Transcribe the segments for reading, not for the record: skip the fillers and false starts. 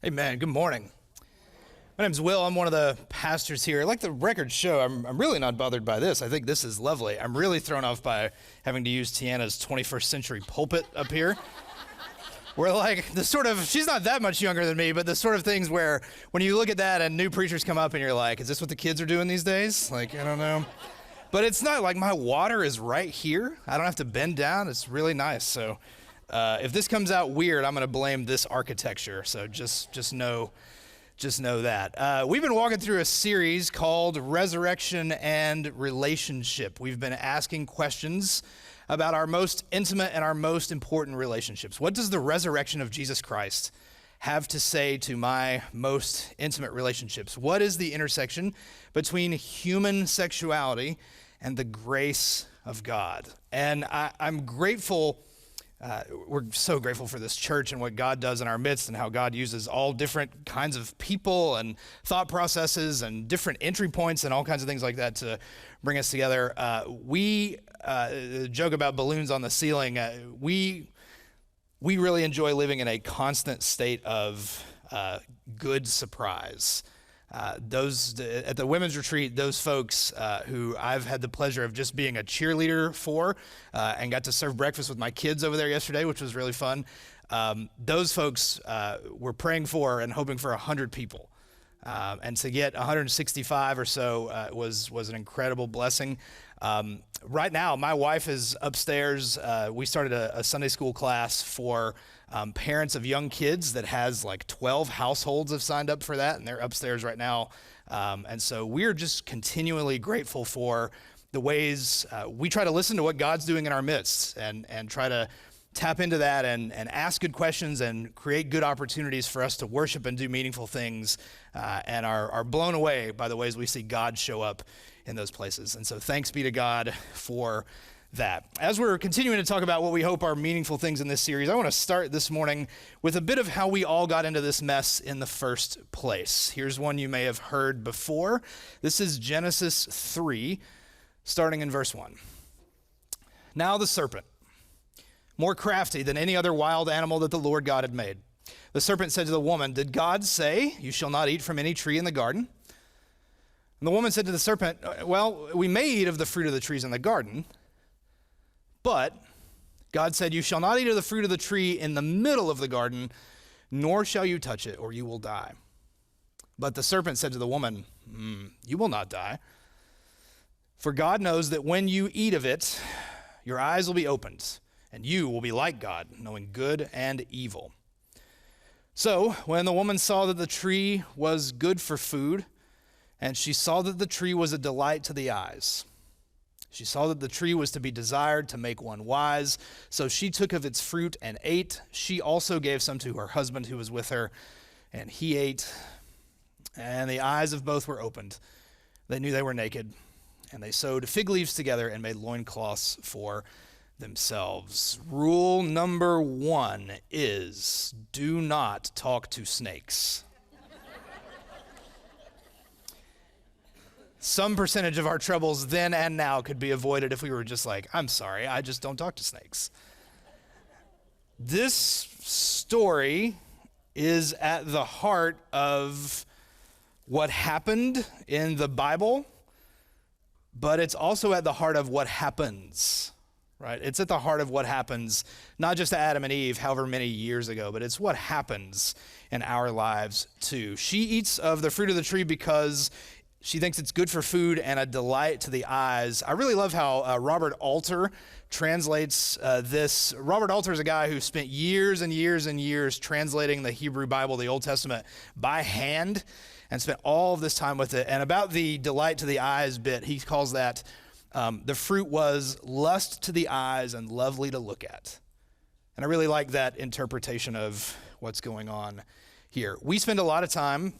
Amen. Good morning. My name's Will. I'm one of the pastors here. Like the record show, I'm really not bothered by this. I think this is lovely. I'm really thrown off by having to use Tiana's 21st century pulpit up here. Where like the sort of, she's not that much younger than me, but the sort of things where when you look at that and new preachers come up and you're like, is this what the kids are doing these days? Like, I don't know. But it's not like my water is right here. I don't have to bend down. It's really nice. So if this comes out weird, I'm going to blame this architecture. So just know that. We've been walking through a series called Resurrection and Relationship. We've been asking questions about our most intimate and our most important relationships. What does the resurrection of Jesus Christ have to say to my most intimate relationships? What is the intersection between human sexuality and the grace of God? And I'm grateful. We're so grateful for this church and what God does in our midst and how God uses all different kinds of people and thought processes and different entry points and all kinds of things like that to bring us together. We joke about balloons on the ceiling. We really enjoy living in a constant state of good surprise. At the women's retreat, those folks who I've had the pleasure of just being a cheerleader for and got to serve breakfast with my kids over there yesterday, which was really fun. Those folks were praying for and hoping for 100 people. And to get 165 or so was an incredible blessing. Right now, my wife is upstairs. We started a Sunday school class for parents of young kids that has like 12 households have signed up for that, and they're upstairs right now. And so we're just continually grateful for the ways we try to listen to what God's doing in our midst and try to tap into that and ask good questions and create good opportunities for us to worship and do meaningful things and are blown away by the ways we see God show up in those places. And so thanks be to God for that. As we're continuing to talk about what we hope are meaningful things in this series, I want to start this morning with a bit of how we all got into this mess in the first place. Here's one you may have heard before. This is Genesis 3, starting in verse 1. Now the serpent, more crafty than any other wild animal that the Lord God had made. The serpent said to the woman, "Did God say, 'You shall not eat from any tree in the garden?' And the woman said to the serpent, 'Well, we may eat of the fruit of the trees in the garden, but God said, you shall not eat of the fruit of the tree in the middle of the garden, nor shall you touch it, or you will die.' But the serpent said to the woman, 'You will not die. For God knows that when you eat of it, your eyes will be opened, and you will be like God, knowing good and evil.' So when the woman saw that the tree was good for food, and she saw that the tree was a delight to the eyes, she saw that the tree was to be desired to make one wise, so she took of its fruit and ate. She also gave some to her husband who was with her, and he ate. And the eyes of both were opened. They knew they were naked, and they sewed fig leaves together and made loincloths for themselves." Rule number 1 is do not talk to snakes. Some percentage of our troubles then and now could be avoided if we were just like, I'm sorry, I just don't talk to snakes. This story is at the heart of what happened in the Bible, but it's also at the heart of what happens, right? It's at the heart of what happens, not just to Adam and Eve, however many years ago, but it's what happens in our lives too. She eats of the fruit of the tree because she thinks it's good for food and a delight to the eyes. I really love how Robert Alter translates this. Robert Alter is a guy who spent years and years and years translating the Hebrew Bible, the Old Testament, by hand, and spent all of this time with it. And about the delight to the eyes bit, he calls that the fruit was lust to the eyes and lovely to look at. And I really like that interpretation of what's going on here. We spend a lot of time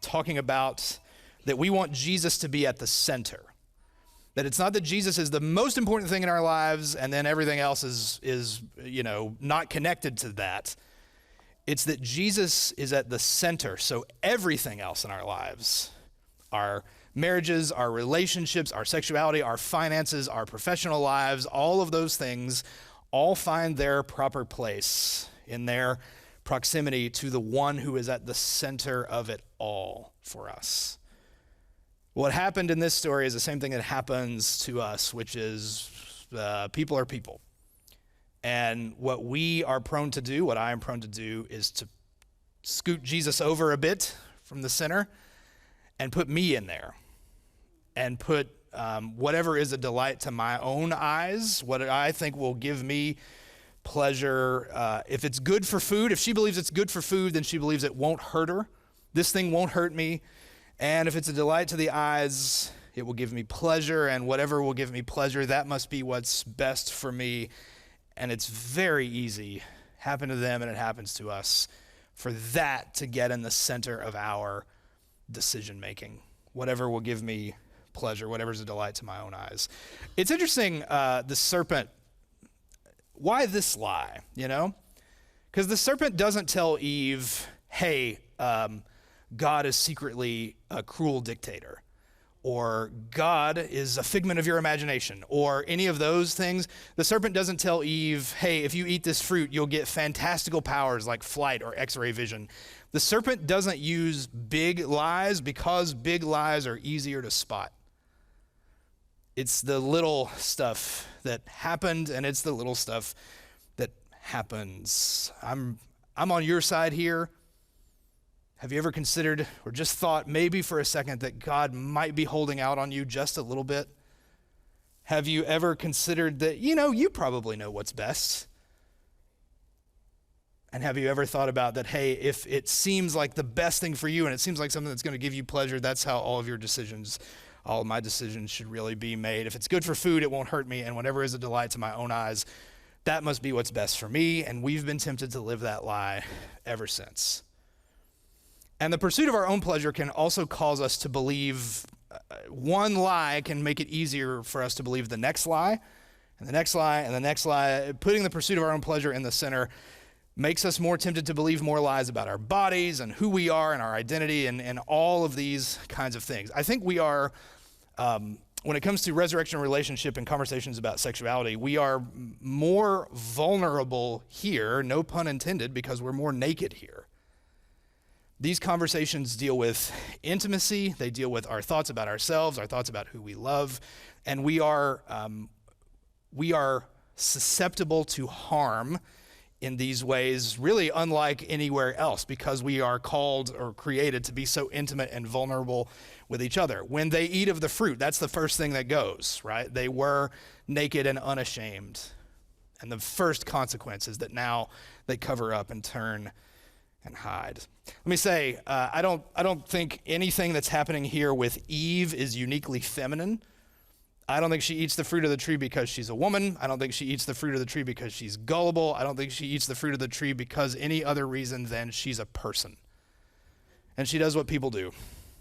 talking about that we want Jesus to be at the center. That it's not that Jesus is the most important thing in our lives and then everything else is not connected to that. It's that Jesus is at the center, so everything else in our lives, our marriages, our relationships, our sexuality, our finances, our professional lives, all of those things all find their proper place in their proximity to the one who is at the center of it all for us. What happened in this story is the same thing that happens to us, which is people are people. And what we are prone to do, what I am prone to do, is to scoot Jesus over a bit from the center and put me in there and put whatever is a delight to my own eyes, what I think will give me pleasure. If it's good for food, if she believes it's good for food, then she believes it won't hurt her. This thing won't hurt me. And if it's a delight to the eyes, it will give me pleasure, and whatever will give me pleasure, that must be what's best for me. And it's very easy, happened to them and it happens to us, for that to get in the center of our decision making. Whatever will give me pleasure, whatever's a delight to my own eyes. It's interesting, the serpent, why this lie, you know? Because the serpent doesn't tell Eve, hey, God is secretly a cruel dictator, or God is a figment of your imagination, or any of those things. The serpent doesn't tell Eve, hey, if you eat this fruit, you'll get fantastical powers like flight or X-ray vision. The serpent doesn't use big lies because big lies are easier to spot. It's the little stuff that happened, and it's the little stuff that happens. I'm on your side here. Have you ever considered or just thought maybe for a second that God might be holding out on you just a little bit? Have you ever considered that, you probably know what's best? And have you ever thought about that, hey, if it seems like the best thing for you and it seems like something that's going to give you pleasure, that's how all of my decisions should really be made. If it's good for food, it won't hurt me, and whatever is a delight to my own eyes, that must be what's best for me. And we've been tempted to live that lie ever since. And the pursuit of our own pleasure can also cause us to believe one lie can make it easier for us to believe the next lie, and the next lie, and the next lie. Putting the pursuit of our own pleasure in the center makes us more tempted to believe more lies about our bodies and who we are and our identity and all of these kinds of things. I think we are, when it comes to resurrection relationship and conversations about sexuality, we are more vulnerable here, no pun intended, because we're more naked here. These conversations deal with intimacy, they deal with our thoughts about ourselves, our thoughts about who we love, and we are susceptible to harm in these ways, really unlike anywhere else, because we are called or created to be so intimate and vulnerable with each other. When they eat of the fruit, that's the first thing that goes, right? They were naked and unashamed. And the first consequence is that now they cover up and turn and hide. Let me say, I don't think anything that's happening here with Eve is uniquely feminine. I don't think she eats the fruit of the tree because she's a woman. I don't think she eats the fruit of the tree because she's gullible. I don't think she eats the fruit of the tree because any other reason than she's a person. And she does what people do.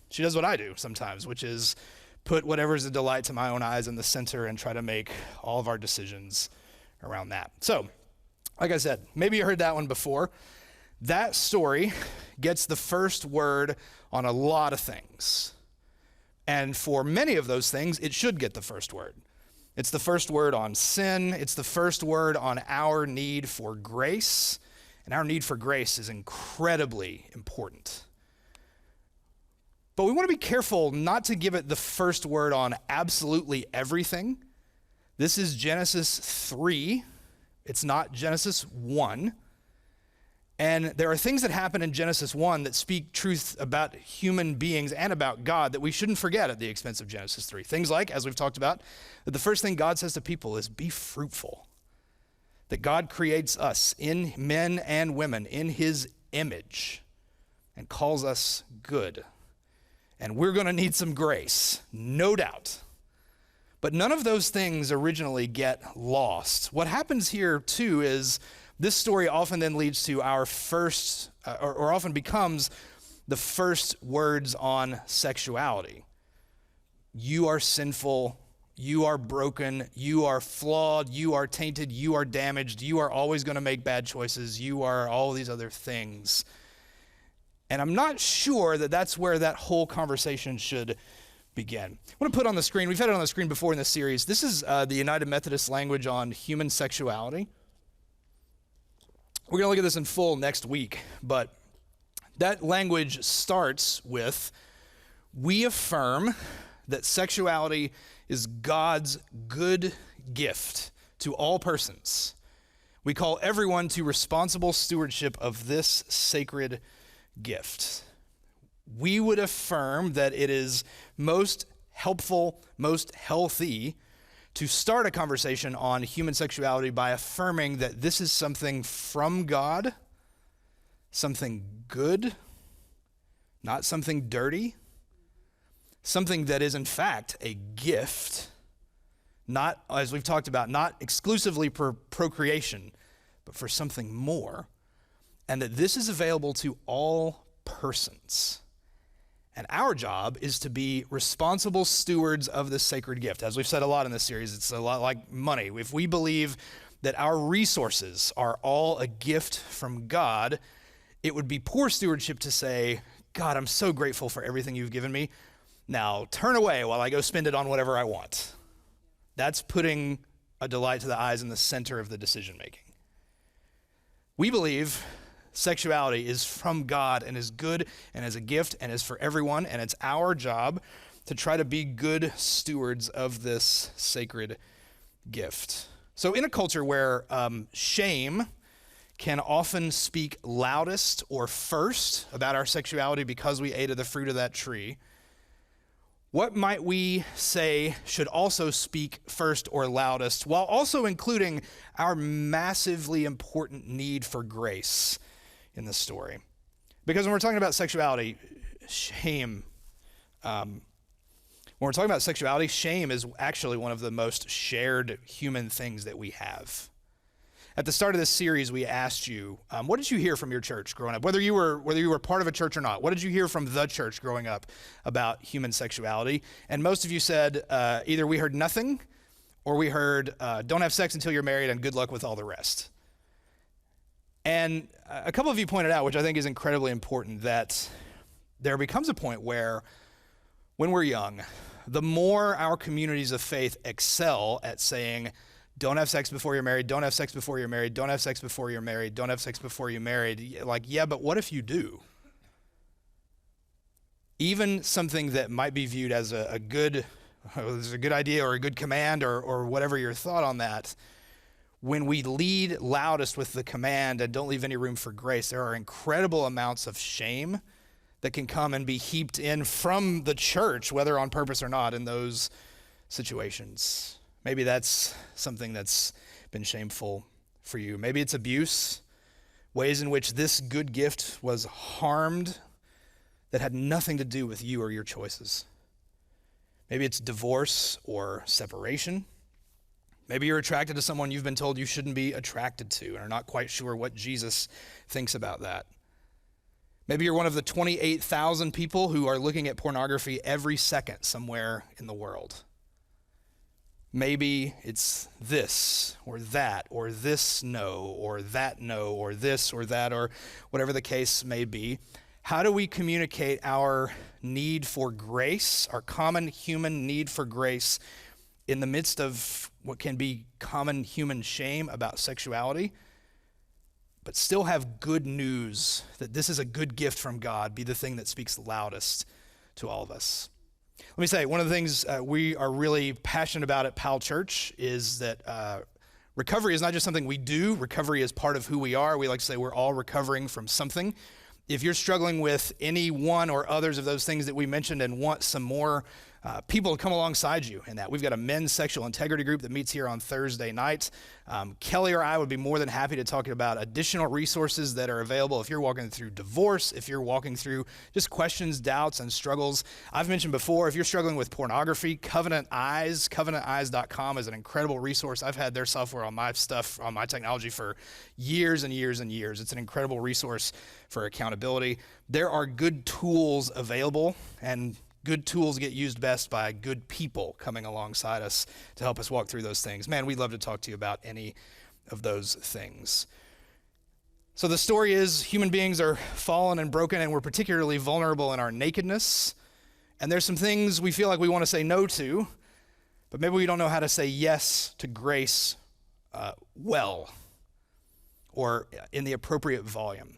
She does what I do sometimes, which is put whatever's a delight to my own eyes in the center and try to make all of our decisions around that. So, like I said, maybe you heard that one before. That story gets the first word on a lot of things. And for many of those things, it should get the first word. It's the first word on sin. It's the first word on our need for grace. And our need for grace is incredibly important. But we want to be careful not to give it the first word on absolutely everything. This is Genesis 3. It's not Genesis 1. And there are things that happen in Genesis 1 that speak truth about human beings and about God that we shouldn't forget at the expense of Genesis 3. Things like, as we've talked about, that the first thing God says to people is be fruitful. That God creates us in men and women in his image and calls us good. And we're going to need some grace, no doubt. But none of those things originally get lost. What happens here, too, is this story often then leads to our first, or often becomes the first words on sexuality. You are sinful, you are broken, you are flawed, you are tainted, you are damaged, you are always going to make bad choices, you are all these other things. And I'm not sure that that's where that whole conversation should begin. I want to put on the screen, we've had it on the screen before in this series, this is the United Methodist language on human sexuality. We're going to look at this in full next week, but that language starts with, we affirm that sexuality is God's good gift to all persons. We call everyone to responsible stewardship of this sacred gift. We would affirm that it is most helpful, most healthy to start a conversation on human sexuality by affirming that this is something from God, something good, not something dirty, something that is in fact a gift, not, as we've talked about, not exclusively for procreation, but for something more, and that this is available to all persons. And our job is to be responsible stewards of this sacred gift. As we've said a lot in this series, it's a lot like money. If we believe that our resources are all a gift from God, it would be poor stewardship to say, God, I'm so grateful for everything you've given me. Now turn away while I go spend it on whatever I want. That's putting a delight to the eyes in the center of the decision making. We believe sexuality is from God and is good and is a gift and is for everyone, and it's our job to try to be good stewards of this sacred gift. So in a culture where shame can often speak loudest or first about our sexuality because we ate of the fruit of that tree, what might we say should also speak first or loudest, while also including our massively important need for grace in the story? Because when we're talking about sexuality, shame is actually one of the most shared human things that we have. At the start of this series, we asked you, what did you hear from your church growing up? Whether you were part of a church or not, what did you hear from the church growing up about human sexuality? And most of you said either we heard nothing, or we heard don't have sex until you're married and good luck with all the rest. And a couple of you pointed out, which I think is incredibly important, that there becomes a point where when we're young, the more our communities of faith excel at saying, don't have sex before you're married, don't have sex before you're married, don't have sex before you're married, don't have sex before you're married. Like, yeah, but what if you do? Even something that might be viewed as a good idea or a good command or whatever your thought on that, when we lead loudest with the command and don't leave any room for grace, there are incredible amounts of shame that can come and be heaped in from the church, whether on purpose or not, in those situations. Maybe that's something that's been shameful for you. Maybe it's abuse, ways in which this good gift was harmed that had nothing to do with you or your choices. Maybe it's divorce or separation. Maybe you're attracted to someone you've been told you shouldn't be attracted to and are not quite sure what Jesus thinks about that. Maybe you're one of the 28,000 people who are looking at pornography every second somewhere in the world. Maybe it's this or this no, or that no, or this or that, or whatever the case may be. How do we communicate our need for grace, our common human need for grace, in the midst of what can be common human shame about sexuality, but still have good news that this is a good gift from God, be the thing that speaks loudest to all of us? Let me say, one of the things we are really passionate about at Powell Church is that recovery is not just something we do. Recovery is part of who we are. We like to say we're all recovering from something. If you're struggling with any one or others of those things that we mentioned and want some more people to come alongside you in that, we've got a men's sexual integrity group that meets here on Thursday nights. Kelly or I would be more than happy to talk about additional resources that are available if you're walking through divorce, if you're walking through just questions, doubts, and struggles. I've mentioned before, if you're struggling with pornography, Covenant Eyes, covenanteyes.com is an incredible resource. I've had their software on my stuff, on my technology for years and years and years. It's an incredible resource for accountability. There are good tools available, and good tools get used best by good people coming alongside us to help us walk through those things. Man, we'd love to talk to you about any of those things. So the story is human beings are fallen and broken, and we're particularly vulnerable in our nakedness. And there's some things we feel like we want to say no to, but maybe we don't know how to say yes to grace well. or in the appropriate volume.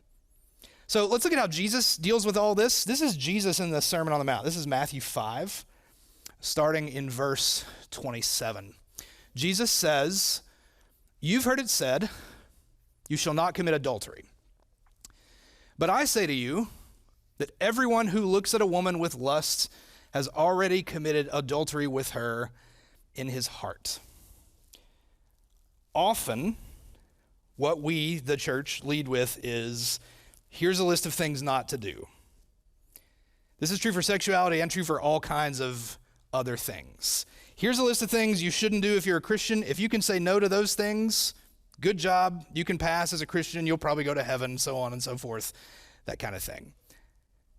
So let's look at how Jesus deals with all this. This is Jesus in the Sermon on the Mount. This is Matthew 5, starting in verse 27. Jesus says, "You've heard it said, 'You shall not commit adultery.' But I say to you that everyone who looks at a woman with lust has already committed adultery with her in his heart." Often, what we, the church, lead with is, here's a list of things not to do. This is true for sexuality and true for all kinds of other things. Here's a list of things you shouldn't do if you're a Christian. If you can say no to those things, good job. You can pass as a Christian. You'll probably go to heaven, so on and so forth, that kind of thing.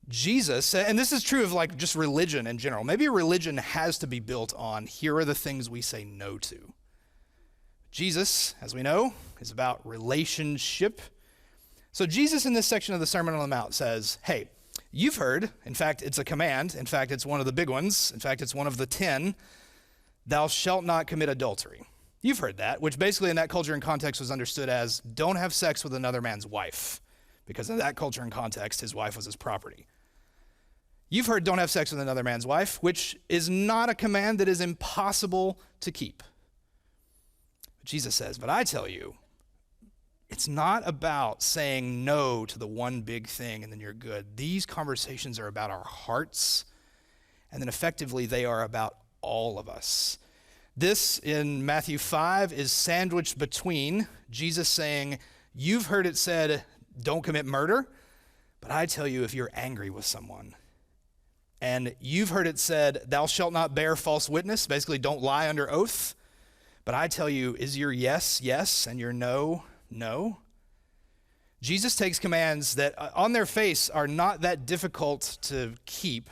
Jesus, and this is true of like just religion in general. Maybe a religion has to be built on, here are the things we say no to. Jesus, as we know, is about relationship. So Jesus in this section of the Sermon on the Mount says, hey, you've heard, in fact, it's a command. In fact, it's one of the big ones. In fact, it's one of the 10, thou shalt not commit adultery. You've heard that, which basically in that culture and context was understood as don't have sex with another man's wife, because in that culture and context, his wife was his property. You've heard don't have sex with another man's wife, which is not a command that is impossible to keep. But Jesus says, but I tell you, it's not about saying no to the one big thing and then you're good. These conversations are about our hearts, and then effectively they are about all of us. This in Matthew 5 is sandwiched between Jesus saying, you've heard it said, don't commit murder, but I tell you if you're angry with someone. And you've heard it said, thou shalt not bear false witness, basically don't lie under oath. But I tell you, is your yes, yes, and your no, no? Jesus takes commands that on their face are not that difficult to keep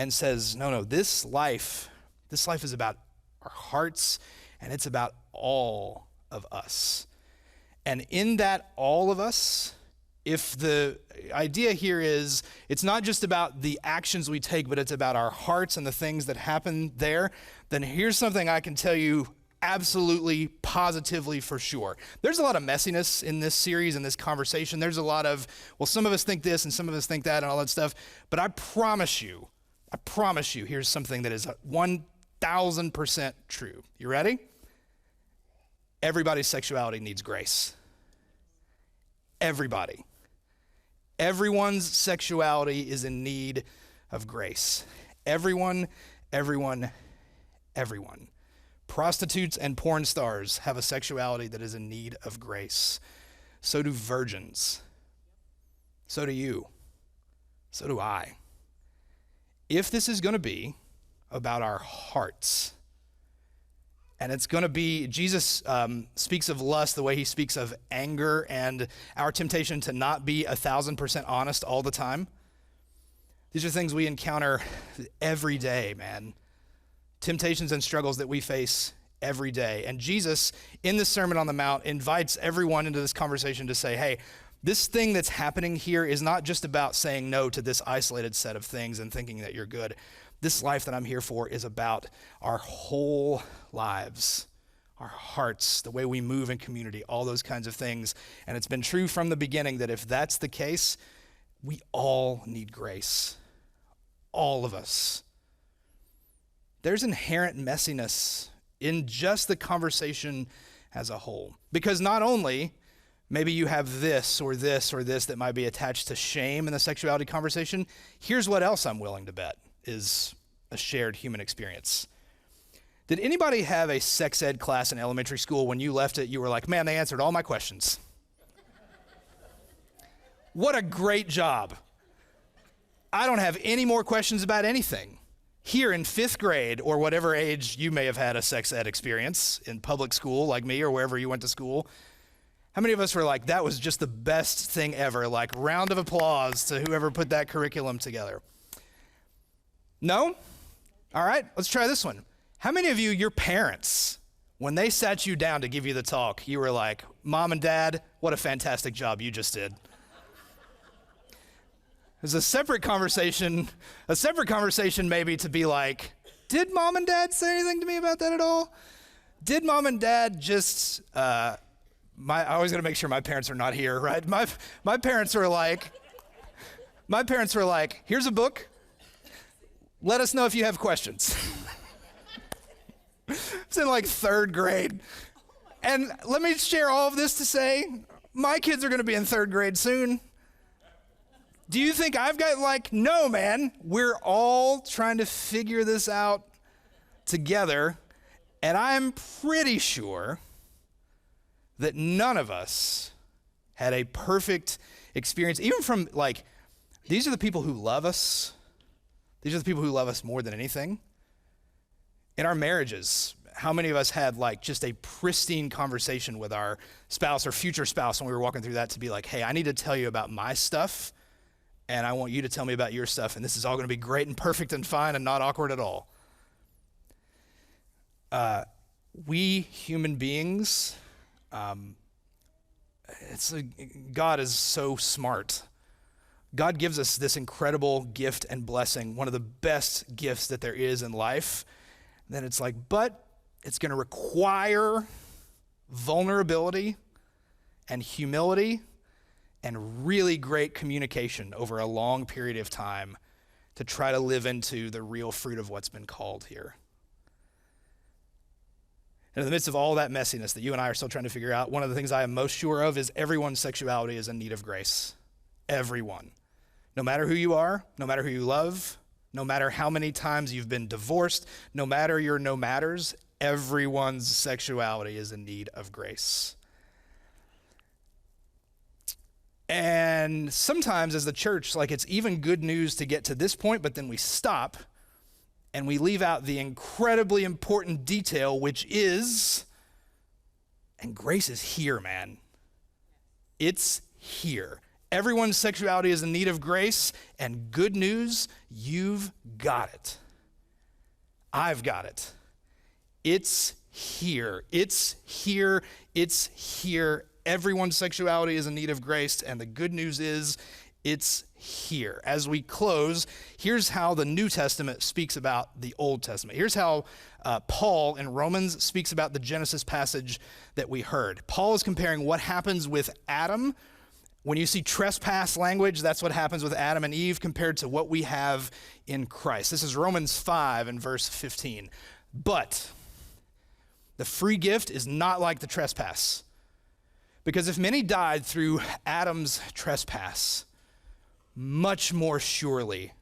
and says, no, this life is about our hearts, and it's about all of us. And in that all of us, if the idea here is it's not just about the actions we take, but it's about our hearts and the things that happen there, then here's something I can tell you absolutely, positively, for sure. There's a lot of messiness in this series, in this conversation. There's a lot of, well, some of us think this and some of us think that and all that stuff. But I promise you, here's something that is 1,000% true. You ready? Everybody's sexuality needs grace. Everybody. Everyone's sexuality is in need of grace. Everyone. Prostitutes and porn stars have a sexuality that is in need of grace. So do virgins. So do you. So do I. If this is going to be about our hearts, and it's going to be, Jesus speaks of lust the way he speaks of anger and our temptation to not be 1,000% honest all the time. These are things we encounter every day, man. Temptations and struggles that we face every day. And Jesus, in the Sermon on the Mount, invites everyone into this conversation to say, hey, this thing that's happening here is not just about saying no to this isolated set of things and thinking that you're good. This life that I'm here for is about our whole lives, our hearts, the way we move in community, all those kinds of things. And it's been true from the beginning that if that's the case, we all need grace. All of us. There's inherent messiness in just the conversation as a whole. Because not only maybe you have this or this or this that might be attached to shame in the sexuality conversation, here's what else I'm willing to bet is a shared human experience. Did anybody have a sex ed class in elementary school when you left it, you were like, man, they answered all my questions. What a great job. I don't have any more questions about anything. Here in 5th grade, or whatever age you may have had a sex ed experience in public school like me or wherever you went to school, how many of us were like, that was just the best thing ever, like round of applause to whoever put that curriculum together? No? All right, let's try this one. How many of you, your parents, when they sat you down to give you the talk, you were like, Mom and Dad, what a fantastic job you just did. There's a separate conversation maybe to be like, did Mom and Dad say anything to me about that at all? Did Mom and Dad just I always got to make sure my parents are not here, right? My parents were like, here's a book. Let us know if you have questions. It's in like third grade. And let me share all of this to say, my kids are going to be in third grade soon. Do you think I've got no, man, we're all trying to figure this out together. And I'm pretty sure that none of us had a perfect experience, even from these are the people who love us. These are the people who love us more than anything. In our marriages, how many of us had just a pristine conversation with our spouse or future spouse when we were walking through that to be like, hey, I need to tell you about my stuff, and I want you to tell me about your stuff, and this is all going to be great and perfect and fine and not awkward at all. We human beings, God is so smart. God gives us this incredible gift and blessing, one of the best gifts that there is in life. Then it's but it's going to require vulnerability and humility and really great communication over a long period of time to try to live into the real fruit of what's been called here. And in the midst of all that messiness that you and I are still trying to figure out, one of the things I am most sure of is everyone's sexuality is in need of grace. Everyone. No matter who you are, no matter who you love, no matter how many times you've been divorced, no matter your no matters, everyone's sexuality is in need of grace. And sometimes as the church, it's even good news to get to this point, but then we stop and we leave out the incredibly important detail, which is, and grace is here, man. It's here. Everyone's sexuality is in need of grace, and good news, you've got it. I've got it. It's here. It's here. It's here. Everyone's sexuality is in need of grace, and the good news is it's here. As we close, here's how the New Testament speaks about the Old Testament. Here's how Paul in Romans speaks about the Genesis passage that we heard. Paul is comparing what happens with Adam. When you see trespass language, that's what happens with Adam and Eve compared to what we have in Christ. This is Romans 5 and verse 15. But the free gift is not like the trespass. Because if many died through Adam's trespass, much more surely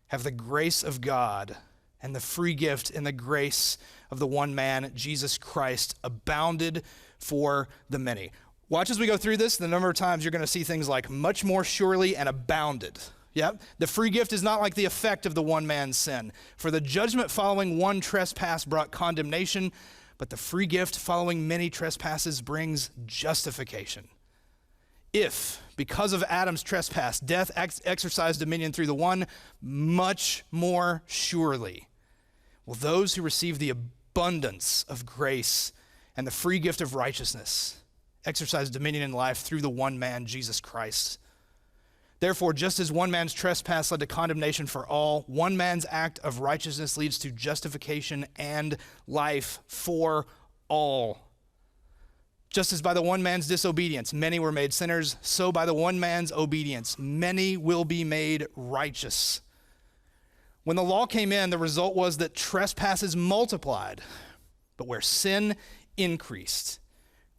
have the grace of God and the free gift and the grace of the one man, Jesus Christ, abounded for the many. Watch as we go through this, the number of times you're going to see things like much more surely and abounded. Yep. The free gift is not like the effect of the one man's sin. For the judgment following one trespass brought condemnation, but the free gift following many trespasses brings justification. If, because of Adam's trespass, death exercised dominion through the one, much more surely will those who receive the abundance of grace and the free gift of righteousness exercise dominion in life through the one man, Jesus Christ. Therefore, just as one man's trespass led to condemnation for all, one man's act of righteousness leads to justification and life for all. Just as by the one man's disobedience, many were made sinners, so by the one man's obedience, many will be made righteous. When the law came in, the result was that trespasses multiplied, but where sin increased,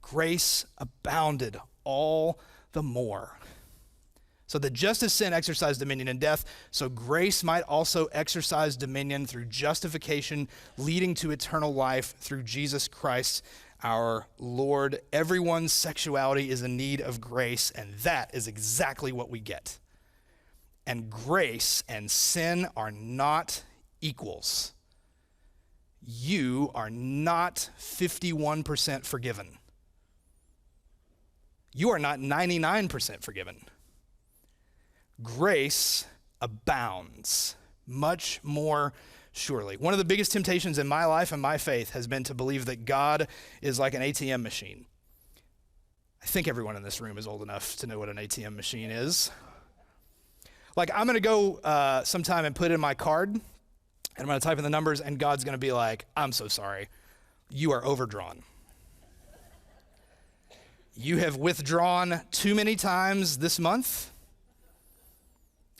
grace abounded all the more. So that just as sin exercised dominion in death, so grace might also exercise dominion through justification, leading to eternal life through Jesus Christ our Lord. Everyone's sexuality is in need of grace, and that is exactly what we get. And grace and sin are not equals. You are not 51% forgiven. You are not 99% forgiven. Grace abounds much more surely. One of the biggest temptations in my life and my faith has been to believe that God is like an ATM machine. I think everyone in this room is old enough to know what an ATM machine is. I'm going to go sometime and put in my card, and I'm going to type in the numbers, and God's going to be like, I'm so sorry. You are overdrawn. You have withdrawn too many times this month.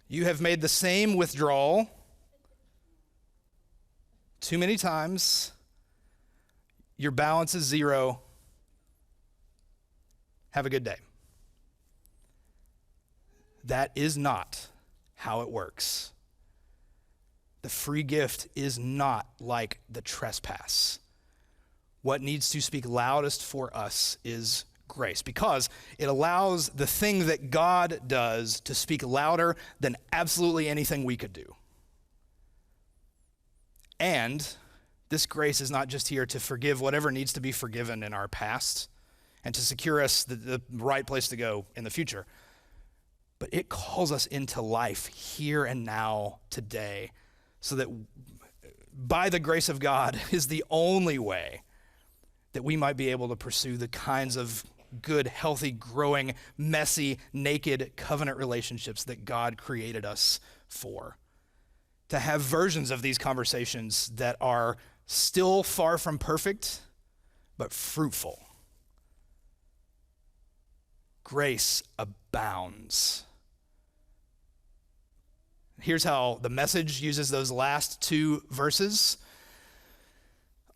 You have made the same withdrawal too many times. Your balance is 0. Have a good day. That is not how it works. The free gift is not like the trespass. What needs to speak loudest for us is grace, because it allows the thing that God does to speak louder than absolutely anything we could do. And this grace is not just here to forgive whatever needs to be forgiven in our past and to secure us the right place to go in the future, but it calls us into life here and now, today, so that by the grace of God is the only way that we might be able to pursue the kinds of good, healthy, growing, messy, naked covenant relationships that God created us for. To have versions of these conversations that are still far from perfect, but fruitful. Grace abounds. Here's how the Message uses those last 2 verses.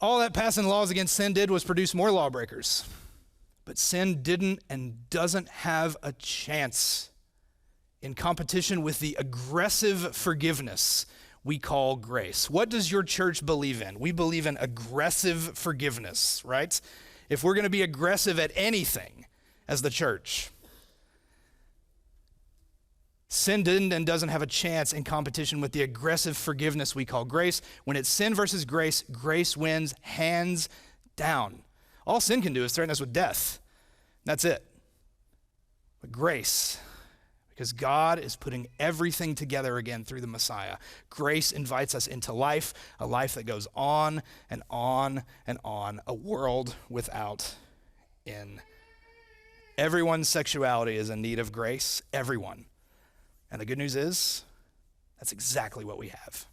All that passing laws against sin did was produce more lawbreakers. But sin didn't and doesn't have a chance in competition with the aggressive forgiveness we call grace. What does your church believe in? We believe in aggressive forgiveness, right? If we're going to be aggressive at anything as the church, sin didn't and doesn't have a chance in competition with the aggressive forgiveness we call grace. When it's sin versus grace, grace wins hands down. All sin can do is threaten us with death. That's it. But grace, because God is putting everything together again through the Messiah, grace invites us into life, a life that goes on and on and on, a world without end. Everyone's sexuality is in need of grace, everyone. And the good news is, that's exactly what we have.